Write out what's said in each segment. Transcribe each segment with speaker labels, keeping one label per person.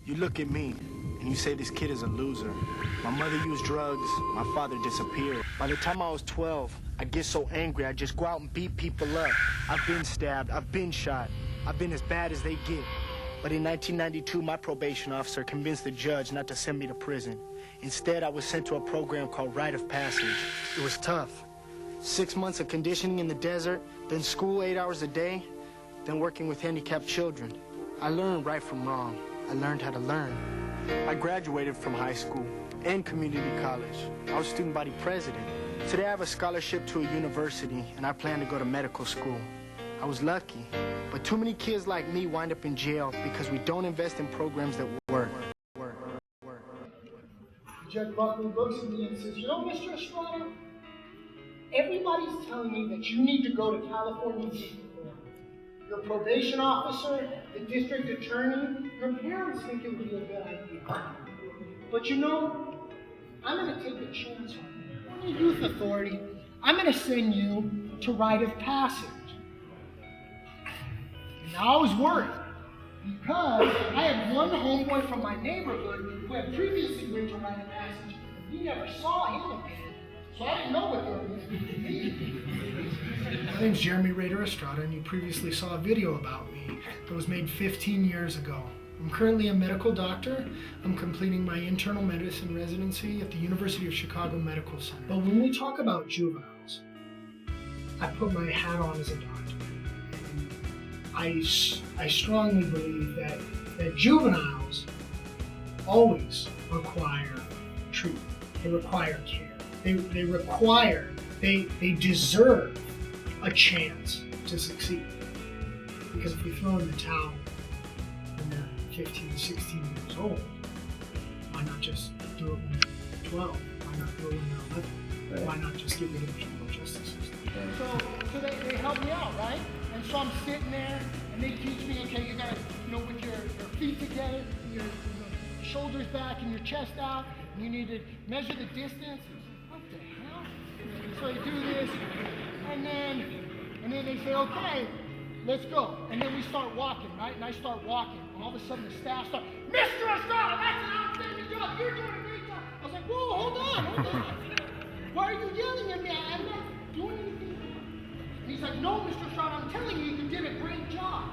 Speaker 1: You look at me, and you say this kid is a loser. My mother used drugs, my father disappeared. By the time I was 12, I'd get so angry I'd just go out and beat people up. I've been stabbed, I've been shot, I've been as bad as they get. But in 1992, my probation officer convinced the judge not to send me to prison. Instead, I was sent to a program called Rite of Passage. It was tough. 6 months of conditioning in the desert, then school 8 hours a day, then working with handicapped children. I learned right from wrong. I learned how to learn. I graduated from high school and community college. I was student body president. Today I have a scholarship to a university, and I plan to go to medical school. I was lucky, but too many kids like me wind up in jail because we don't invest in programs that work.
Speaker 2: Judge Buckley looks at me and says, you know, Mr. Estrada, everybody's telling me that you need to go to California District Court. Your probation officer, the district attorney, your parents think it would be a good idea. But you know, I'm going to take a chance on you. I'm the youth authority. I'm going to send you to Rite of Passage. And now I was worried, because I had one homeboy from my neighborhood who had previously been to Rite of Passage. He never saw him again, so I didn't know what they were going to do to me.
Speaker 3: My name's Jeremy Rader Estrada, and you previously saw a video about me that was made 15 years ago. I'm currently a medical doctor. I'm completing my internal medicine residency at the University of Chicago Medical Center. But when we talk about juveniles, I put my hat on as a doctor. I strongly believe that juveniles always require treatment. They require care. They deserve a chance to succeed. Because if we throw in the towel when they're 15, 16 years old, why not just do it when they're 12? Why not do it when they're 11?
Speaker 2: Right.
Speaker 3: Why not just get rid of the juvenile justice system?
Speaker 2: So they help me out, right? And so I'm sitting there, and they teach me, okay, you gotta, with your feet together, your shoulders back, and your chest out, and you need to measure the distance. What the hell? So you do this, and then they say, okay, let's go. And then we start walking, right? And I start walking. And all of a sudden the staff start, Mr. Estrada, that's an outstanding job. You're doing a great job. I was like, whoa, hold on. Why are you yelling at me? I'm not doing anything. And he's like, no, Mr. Estrada, I'm telling you, you did a great job.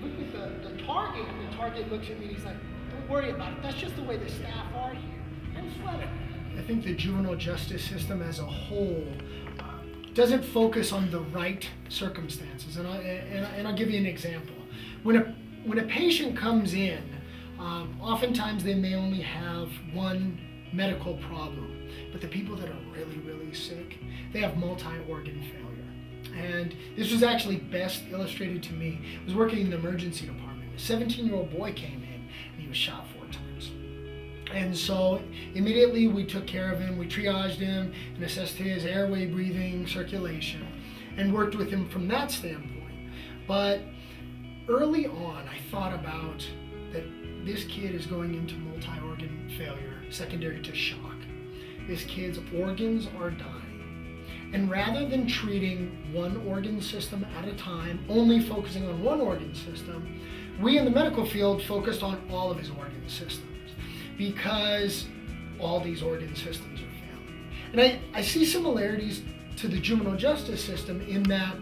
Speaker 2: Look at the target. The target looks at me and he's like, don't worry about it. That's just the way the staff are here. Don't sweat it.
Speaker 3: I think the juvenile justice system as a whole doesn't focus on the right circumstances. And I'll give you an example. When a patient comes in, oftentimes they may only have one medical problem. But the people that are really, really sick, they have multi-organ failure. And this was actually best illustrated to me. I was working in the emergency department. A 17-year-old boy came in and he was shot 4 times. And so immediately we took care of him, we triaged him and assessed his airway, breathing, circulation, and worked with him from that standpoint. But early on, I thought about that this kid is going into multi-organ failure, secondary to shock. This kid's organs are dying. And rather than treating one organ system at a time, only focusing on one organ system, we in the medical field focused on all of his organ systems because all these organ systems are failing. And I see similarities to the juvenile justice system in that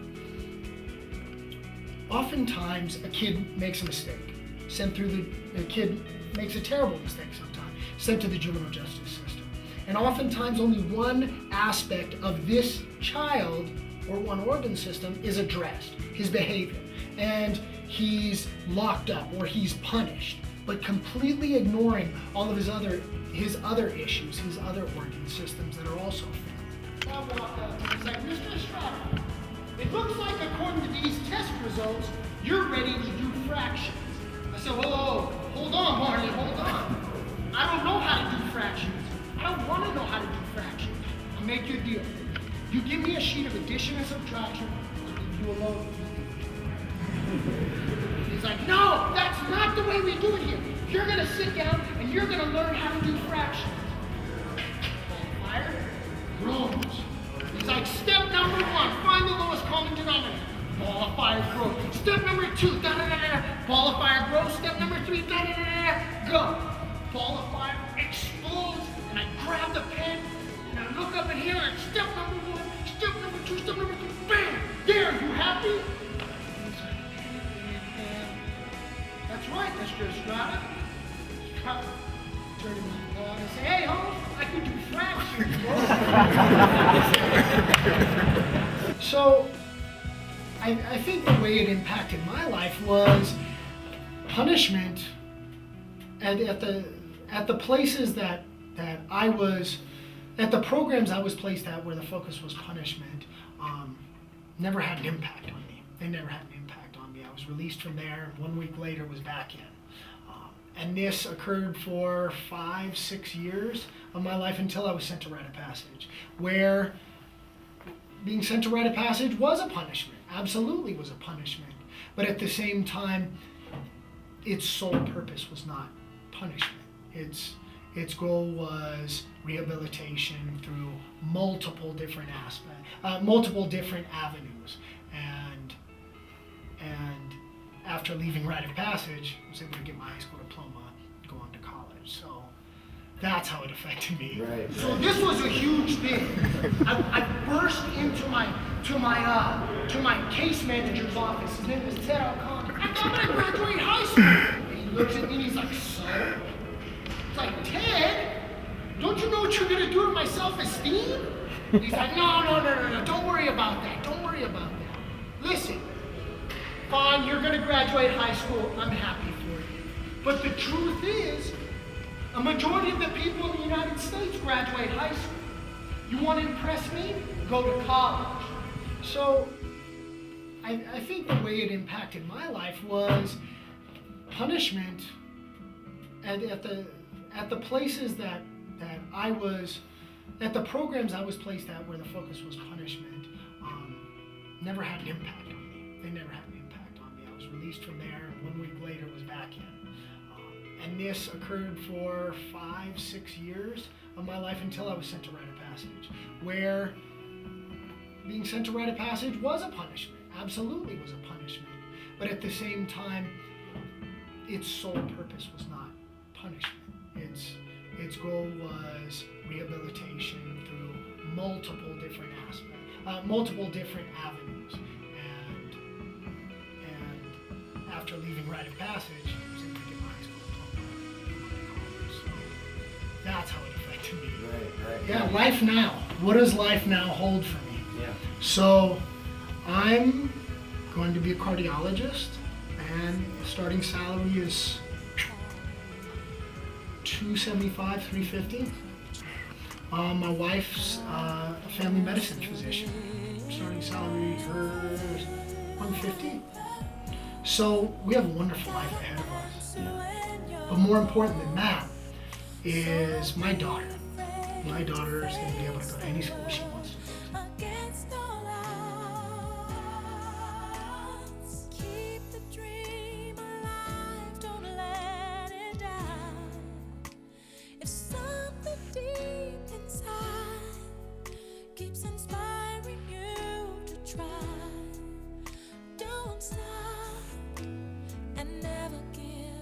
Speaker 3: oftentimes a kid makes a mistake, the kid makes a terrible mistake sometimes, sent to the juvenile justice system. And oftentimes only one aspect of this child or one organ system is addressed, his behavior. And he's locked up or he's punished, but completely ignoring all of his other issues, his other organ systems that are also failing.
Speaker 2: I walk up and he's like, Mr. Estrada, it looks like according to these test results, you're ready to do fractions. I said, whoa, hold on, Marty, hold on. I don't know how to do fractions. I don't want to know how to do fractions. I'll make you a deal. You give me a sheet of addition and subtraction, I'll leave you alone. He's like, no, that's not the way we do it here. You're going to sit down and you're going to learn how to do fractions. Multiplier, grows. He's like, step number 1, find the lowest common denominator. Multiplier grows. Step number 2, da da da da. Multiplier grows. Step number 3, da da da da. go. Ball of fire explodes, and I grab the pen, and I look up in here, and step number 1, step number 2, step number 3, bam! There, you happy? That's right, Mr. Estrada. Turn to me and say, hey, Holmes, I could do fractions. So, I think the way it impacted my life was punishment at the places that I was, at the programs I was placed at where the focus was punishment, never had an impact on me. They never had an impact on me. I was released from there, 1 week later was back in. And this occurred for 5-6 years of my life until I was sent to rite of passage, where being sent to rite of passage was a punishment, absolutely was a punishment. But at the same time, its sole purpose was not punishment. Its goal was rehabilitation through multiple different multiple different avenues. And after leaving rite of passage, I was able to get my high school diploma and go on to college. So that's how it affected me.
Speaker 4: Right.
Speaker 2: So this was a huge thing. I burst into my case manager's office. His name was Ted Alcon. I thought I graduate high school. And he looks at me and he's like, so? It's like, Ted, don't you know what you're gonna do to my self-esteem? He's like, no, don't worry about that. Don't worry about that. Listen, fine, you're gonna graduate high school. I'm happy for you. But the truth is, a majority of the people in the United States graduate high school. You want to impress me? Go to college. So, I think the way it impacted my life was punishment at the places that I was, at the programs I was placed at where the focus was punishment, never had an impact on me. They never had an impact on me. I was released from there, and 1 week later was back in. And this occurred for 5-6 years of my life until I was sent to rite of passage, where being sent to rite of passage was a punishment, absolutely was a punishment. But at the same time, its sole purpose was not punishment. Its goal was rehabilitation through multiple different multiple different avenues. And after leaving rite of passage, I was able to get my high school diploma. So that's how it affected me.
Speaker 4: Right.
Speaker 2: Yeah, life now. What does life now hold for me?
Speaker 4: Yeah.
Speaker 2: So I'm going to be a cardiologist, and the starting salary is $275, $350. My wife's a family medicine physician. Starting salary her $150. So we have a wonderful life ahead of us. But more important than that is my daughter. My daughter is going to be able to go to any school